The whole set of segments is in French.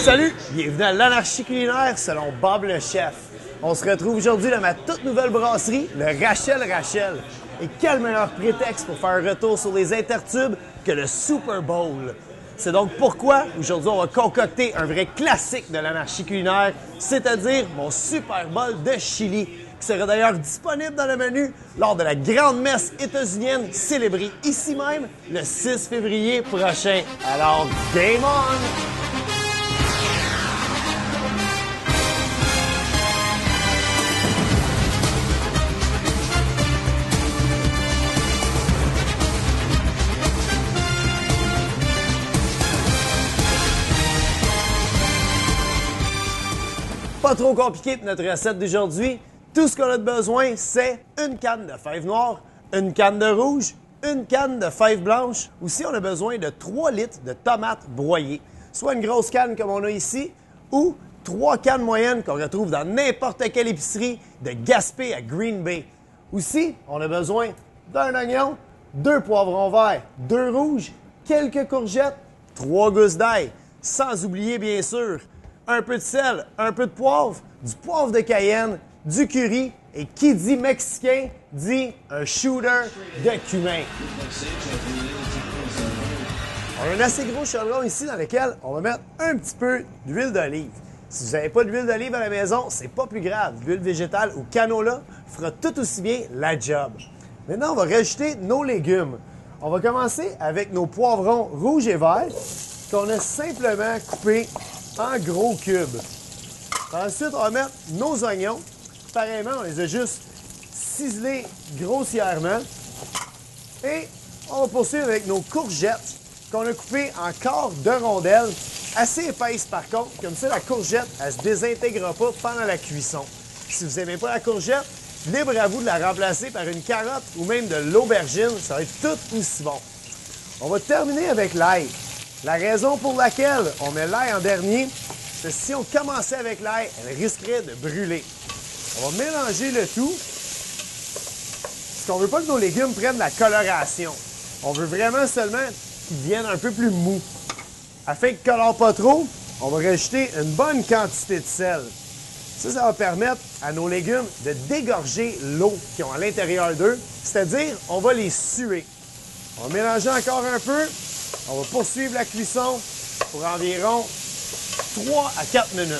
Salut, bienvenue à l'Anarchie culinaire selon Bob le chef. On se retrouve aujourd'hui dans ma toute nouvelle brasserie, le Rachel. Et quel meilleur prétexte pour faire un retour sur les intertubes que le Super Bowl. C'est donc pourquoi aujourd'hui on va concocter un vrai classique de l'Anarchie culinaire, c'est-à-dire mon Super Bowl de chili, qui sera d'ailleurs disponible dans le menu lors de la grande messe états-unienne célébrée ici même le 6 février prochain. Alors, game on! Pas trop compliqué pour notre recette d'aujourd'hui. Tout ce qu'on a de besoin, c'est une canne de fèves noires, une canne de rouge, une canne de fèves blanches. Aussi, on a besoin de 3 litres de tomates broyées. Soit une grosse canne comme on a ici, ou 3 cannes moyennes qu'on retrouve dans n'importe quelle épicerie de Gaspé à Green Bay. Aussi, on a besoin d'un oignon, 2 poivrons verts, 2 rouges, quelques courgettes, 3 gousses d'ail. Sans oublier, bien sûr, un peu de sel, un peu de poivre, du poivre de Cayenne, du curry et qui dit mexicain dit un shooter de cumin. On a un assez gros chaudron ici dans lequel on va mettre un petit peu d'huile d'olive. Si vous n'avez pas d'huile d'olive à la maison, c'est pas plus grave. L'huile végétale ou canola fera tout aussi bien la job. Maintenant, on va rajouter nos légumes. On va commencer avec nos poivrons rouges et verts qu'on a simplement coupés en gros cubes. Ensuite, on va mettre nos oignons. Pareillement, on les a juste ciselés grossièrement. Et on va poursuivre avec nos courgettes qu'on a coupées en quarts de rondelles, assez épaisses par contre. Comme ça, la courgette, elle ne se désintégrera pas pendant la cuisson. Si vous n'aimez pas la courgette, libre à vous de la remplacer par une carotte ou même de l'aubergine. Ça va être tout aussi bon. On va terminer avec l'ail. La raison pour laquelle on met l'ail en dernier, c'est que si on commençait avec l'ail, elle risquerait de brûler. On va mélanger le tout. Parce qu'on ne veut pas que nos légumes prennent la coloration. On veut vraiment seulement qu'ils deviennent un peu plus mous. Afin qu'ils ne colorent pas trop, on va rajouter une bonne quantité de sel. Ça va permettre à nos légumes de dégorger l'eau qu'ils ont à l'intérieur d'eux, c'est-à-dire on va les suer. On va mélanger encore un peu. On va poursuivre la cuisson pour environ 3 à 4 minutes.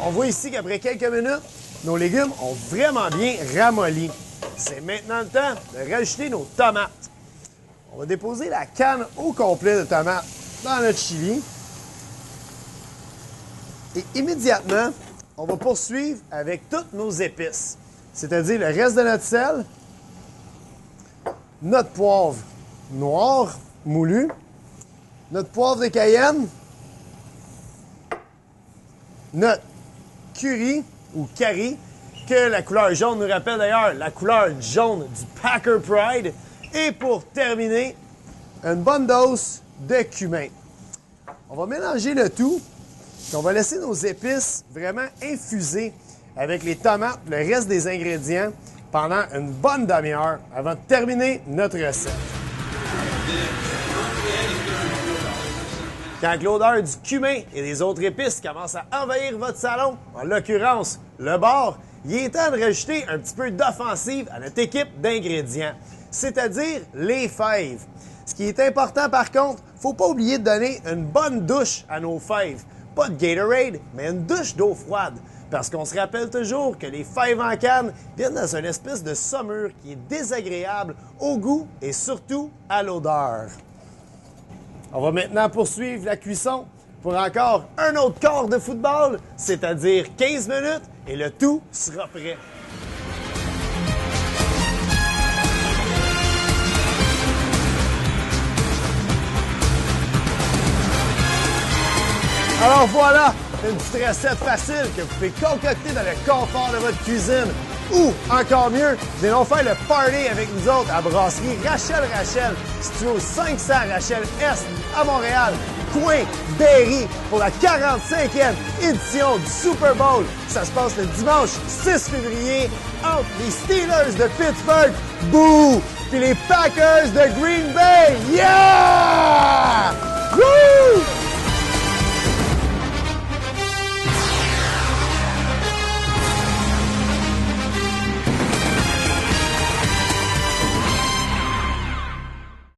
On voit ici qu'après quelques minutes, nos légumes ont vraiment bien ramolli. C'est maintenant le temps de rajouter nos tomates. On va déposer la canne au complet de tomates dans notre chili. Et immédiatement, on va poursuivre avec toutes nos épices. C'est-à-dire le reste de notre sel, notre poivre noir moulu, notre poivre de Cayenne, notre curry ou curry, que la couleur jaune nous rappelle d'ailleurs la couleur jaune du Packer Pride. Et pour terminer, une bonne dose de cumin. On va mélanger le tout, puis on va laisser nos épices vraiment infuser avec les tomates, le reste des ingrédients, pendant une bonne demi-heure avant de terminer notre recette. Quand l'odeur du cumin et des autres épices commence à envahir votre salon, en l'occurrence le bar, il est temps de rajouter un petit peu d'offensive à notre équipe d'ingrédients, c'est-à-dire les fèves. Ce qui est important par contre, il ne faut pas oublier de donner une bonne douche à nos fèves. Pas de Gatorade, mais une douche d'eau froide. Parce qu'on se rappelle toujours que les fèves en canne viennent dans une espèce de saumure qui est désagréable au goût et surtout à l'odeur. On va maintenant poursuivre la cuisson pour encore un autre quart de football, c'est-à-dire 15 minutes, et le tout sera prêt. Alors voilà, une petite recette facile que vous pouvez concocter dans le confort de votre cuisine. Ou, encore mieux, vous allez faire le party avec nous autres à Brasserie Rachel, située au 500 Rachel Est à Montréal, coin Berry, pour la 45e édition du Super Bowl. Ça se passe le dimanche 6 février entre les Steelers de Pittsburgh, bouh, puis les Packers de Green Bay. Yeah!